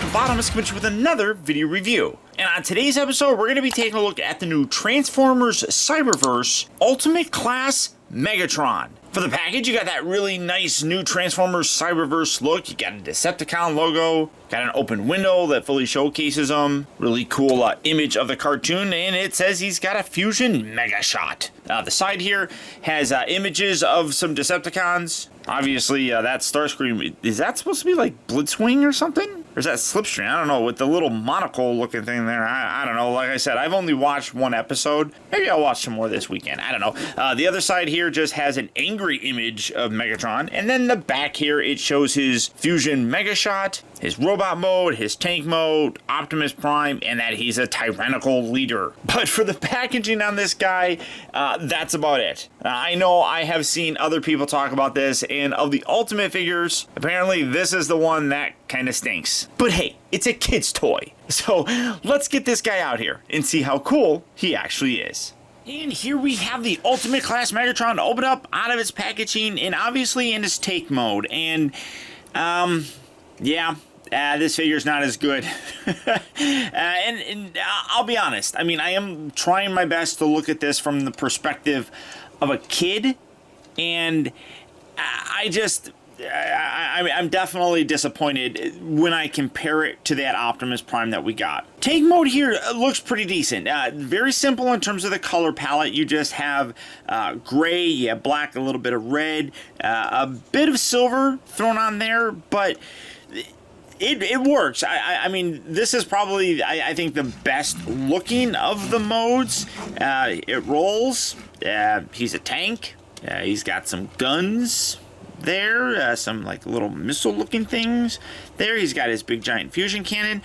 Optibotimus coming with another video review. And on today's episode, we're going to be taking a look at the new Transformers Cyberverse Ultimate Class Megatron. For the package, you got that really nice new Transformers Cyberverse look. You got a Decepticon logo, got an open window that fully showcases them. Really cool image of the cartoon, and it says he's got a fusion mega shot. The side here has images of some Decepticons. Obviously, that Starscream, is that supposed to be like Blitzwing or something? Or is that Slipstream? I don't know, with the little monocle looking thing there. I don't know. Like I said, I've only watched one episode. Maybe I'll watch some more this weekend. I don't know. The other side here just has an angry image of Megatron. And then the back here, it shows his fusion mega shot, his robot mode, his tank mode, Optimus Prime, and that he's a tyrannical leader. But for the packaging on this guy, that's about it. I know I have seen other people talk about this, and of the Ultimate figures, apparently this is the one that kind of stinks. But hey, it's a kid's toy. So let's get this guy out here and see how cool he actually is. And here we have the Ultimate Class Megatron open up out of its packaging and obviously in its take mode. And, yeah. This figure's not as good. and I'll be honest. I mean, I am trying my best to look at this from the perspective of a kid. And I'm definitely disappointed when I compare it to that Optimus Prime that we got. Tank mode here looks pretty decent. Very simple in terms of the color palette. You just have gray, you have black, a little bit of red, a bit of silver thrown on there, but it works. I mean, this is probably, I think, the best looking of the modes. It rolls. He's a tank. He's got some guns there, some like little missile looking things there. He's got his big giant fusion cannon.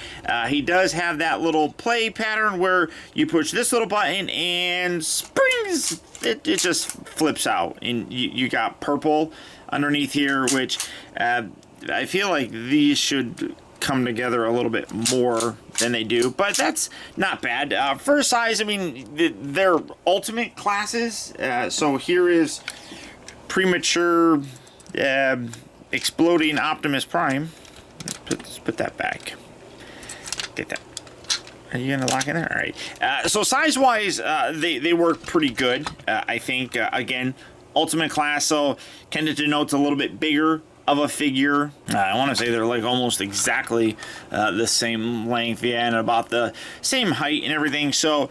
He does have that little play pattern where you push this little button and springs, it just flips out, and you got purple underneath here, which I feel like these should come together a little bit more than they do, but that's not bad. For size, I mean, they're ultimate classes, so here is premature exploding Optimus Prime. Let's put that back. Get that. Are you gonna lock in there? All right. So size-wise, they work pretty good. I think, again, ultimate class, so kind of denotes a little bit bigger of a figure. I want to say they're like almost exactly the same length, yeah, and about the same height and everything. So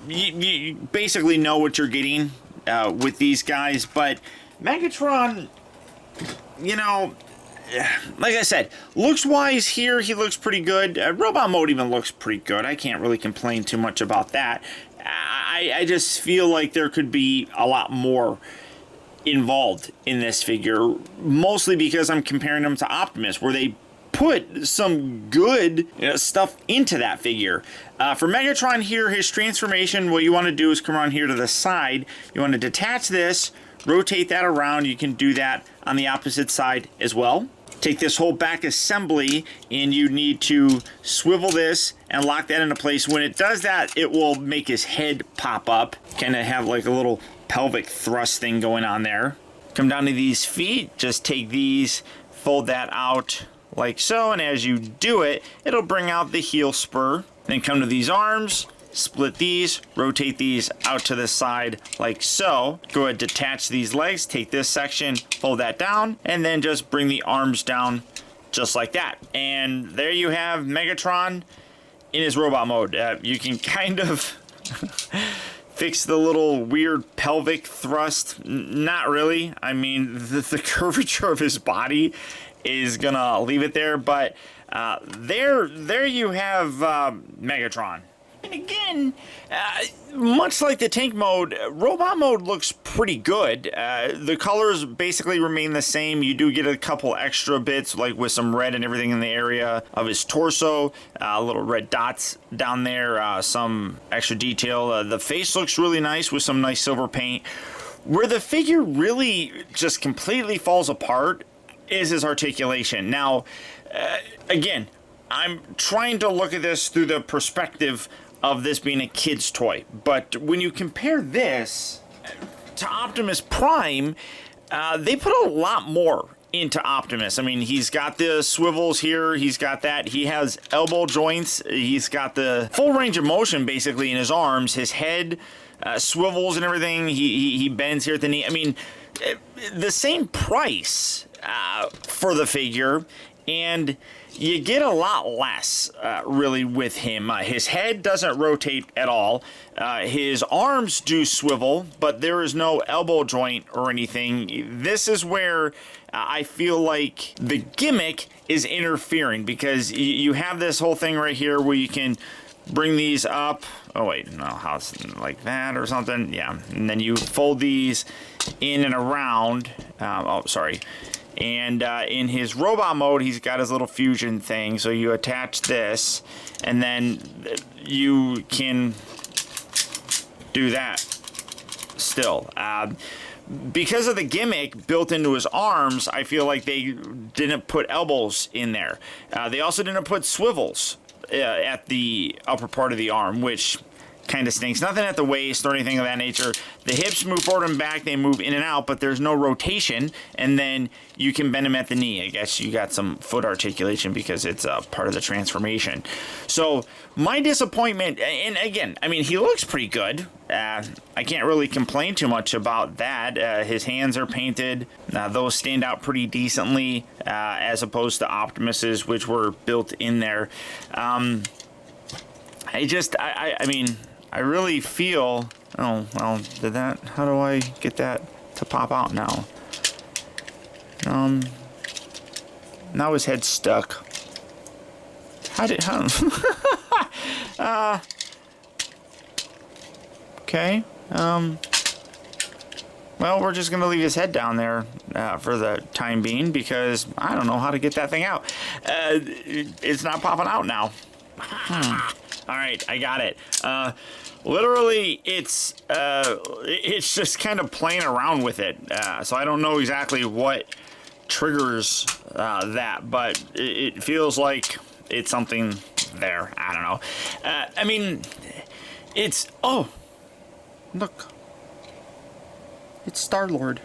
you basically know what you're getting with these guys. But Megatron, you know, like I said, looks-wise here, he looks pretty good. Robot mode even looks pretty good. I can't really complain too much about that. I just feel like there could be a lot more involved in this figure, mostly because I'm comparing them to Optimus, where they put some good stuff into that figure. For Megatron here, his transformation, what you want to do is come around here to the side. You want to detach this, rotate that around. You can do that on the opposite side as well. Take this whole back assembly, and you need to swivel this and lock that into place. When it does that, it will make his head pop up, kind of have like a little pelvic thrust thing going on there. Come down to these feet, just take these, fold that out like so, and as you do it, it'll bring out the heel spur. Then come to these arms, split these, rotate these out to the side like so. Go ahead, detach these legs, take this section, fold that down, and then just bring the arms down just like that. And there you have Megatron in his robot mode. You can kind of fix the little weird pelvic thrust. Not really. I mean, the curvature of his body is gonna leave it there, but there you have Megatron. And again, much like the tank mode, robot mode looks pretty good. The colors basically remain the same. You do get a couple extra bits, like with some red and everything in the area of his torso, little red dots down there, some extra detail. The face looks really nice with some nice silver paint. Where the figure really just completely falls apart is his articulation. Now, again, I'm trying to look at this through the perspective of this being a kid's toy, but when you compare this to Optimus Prime, they put a lot more into Optimus. I mean, he's got the swivels here. He's got that. He has elbow joints. He's got the full range of motion, basically, in his arms. His head swivels and everything. He bends here at the knee. I mean, the same price for the figure, and you get a lot less, really, with him. His head doesn't rotate at all. His arms do swivel, but there is no elbow joint or anything. This is where I feel like the gimmick is interfering, because you have this whole thing right here where you can bring these up. Oh, wait, no, how's like that or something? Yeah, and then you fold these in and around. Oh, sorry. And in his robot mode, he's got his little fusion thing. So you attach this, and then you can do that still. Because of the gimmick built into his arms, I feel like they didn't put elbows in there. They also didn't put swivels at the upper part of the arm, which kind of stinks. Nothing at the waist or anything of that nature. The hips move forward and back, they move in and out, but there's no rotation, and then you can bend them at the knee. I guess you got some foot articulation because it's a part of the transformation. So my disappointment, and again, I mean, he looks pretty good. I can't really complain too much about that. His hands are painted. Those stand out pretty decently, as opposed to Optimus's, which were built in there. I mean, I really feel... Oh, well, did that... How do I get that to pop out now? Now his head's stuck. How... Okay. Well, we're just going to leave his head down there for the time being, because I don't know how to get that thing out. It's not popping out now. All right, I got it. Literally, it's just kind of playing around with it. So I don't know exactly what triggers that, but it feels like it's something there. I don't know. I mean, it's... Oh, look. It's Star-Lord.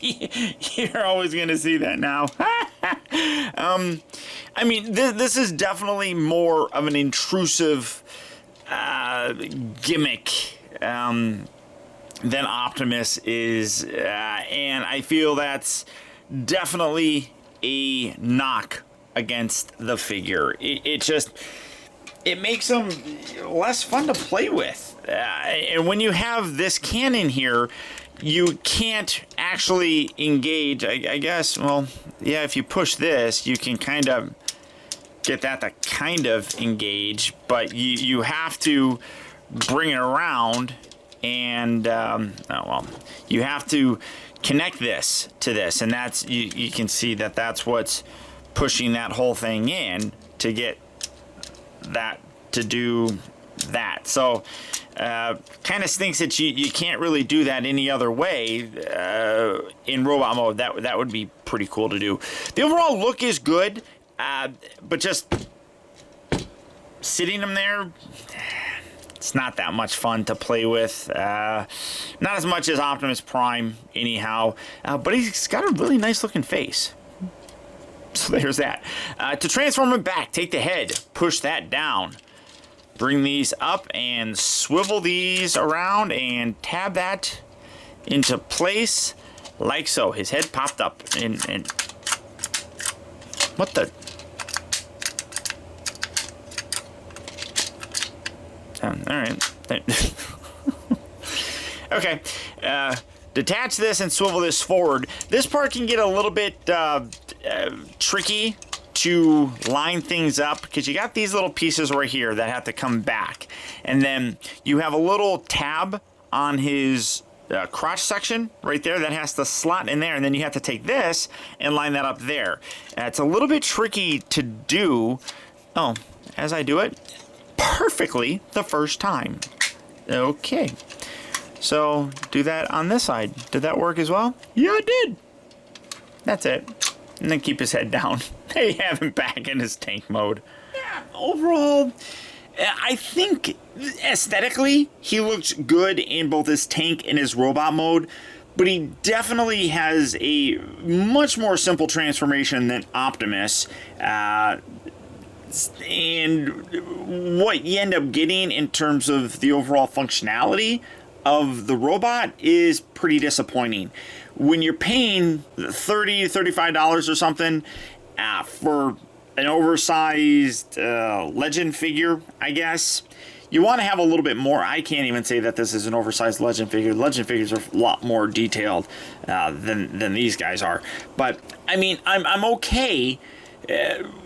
You're always going to see that now. I mean, this is definitely more of an intrusive gimmick than Optimus is, and I feel that's definitely a knock against the figure. It makes them less fun to play with. And when you have this cannon here, you can't actually engage. I guess, well, yeah, if you push this, you can kind of get that to kind of engage, but you have to bring it around, and, you have to connect this to this, and that's, you can see that that's what's pushing that whole thing in to get that to do that. So kind of stinks that you can't really do that any other way in robot mode. That would be pretty cool to do. The overall look is good, but just sitting them there, it's not that much fun to play with. Not as much as Optimus Prime anyhow, but he's got a really nice looking face. So there's that. To transform him back, take the head, push that down. Bring these up and swivel these around and tab that into place like so. His head popped up and what the? All right. Okay. Detach this and swivel this forward. This part can get a little bit tricky to line things up, because you got these little pieces right here that have to come back, and then you have a little tab on his crotch section right there that has to slot in there, and then you have to take this and line that up there. It's a little bit tricky to do. Oh, as I do it perfectly the first time. Okay, so do that on this side. Did that work as well? Yeah, it did. That's it. And then keep his head down. They have him back in his tank mode. Yeah, overall, I think aesthetically he looks good in both his tank and his robot mode, but he definitely has a much more simple transformation than Optimus. And what you end up getting in terms of the overall functionality of the robot is pretty disappointing. When you're paying $30, $35 or something for an oversized legend figure, I guess, you want to have a little bit more. I can't even say that this is an oversized legend figure. Legend figures are a lot more detailed than these guys are. But I mean, I'm okay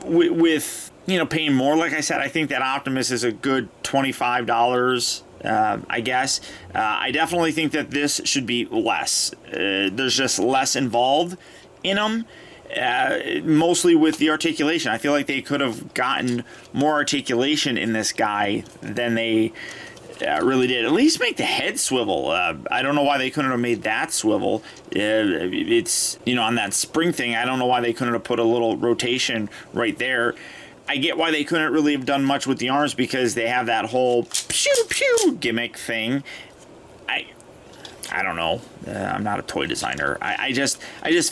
with paying more. Like I said, I think that Optimus is a good $25. I guess. I definitely think that this should be less. There's just less involved in them. Mostly with the articulation. I feel like they could have gotten more articulation in this guy than they really did. At least make the head swivel. I don't know why they couldn't have made that swivel. It's, on that spring thing, I don't know why they couldn't have put a little rotation right there. I get why they couldn't really have done much with the arms because they have that whole pew pew gimmick thing. I don't know. I'm not a toy designer. I just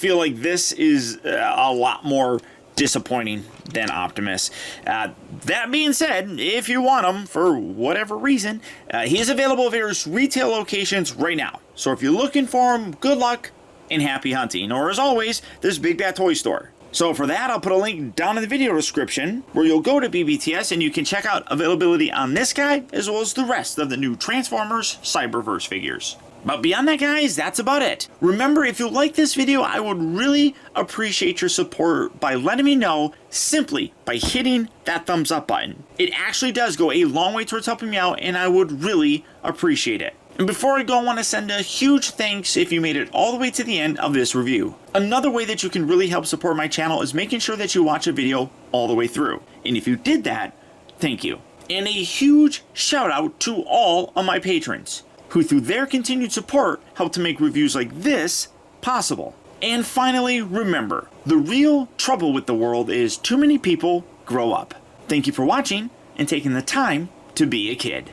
feel like this is a lot more disappointing than Optimus. That being said, if you want him for whatever reason, he is available at various retail locations right now. So if you're looking for him, good luck and happy hunting. Or as always, there's Big Bad Toy Store. So for that, I'll put a link down in the video description where you'll go to BBTS and you can check out availability on this guy as well as the rest of the new Transformers Cyberverse figures. But beyond that, guys, that's about it. Remember, if you like this video, I would really appreciate your support by letting me know simply by hitting that thumbs up button. It actually does go a long way towards helping me out, and I would really appreciate it. And before I go, I want to send a huge thanks if you made it all the way to the end of this review. Another way that you can really help support my channel is making sure that you watch a video all the way through. And if you did that, thank you. And a huge shout out to all of my patrons, who through their continued support help to make reviews like this possible. And finally, remember, the real trouble with the world is too many people grow up. Thank you for watching and taking the time to be a kid.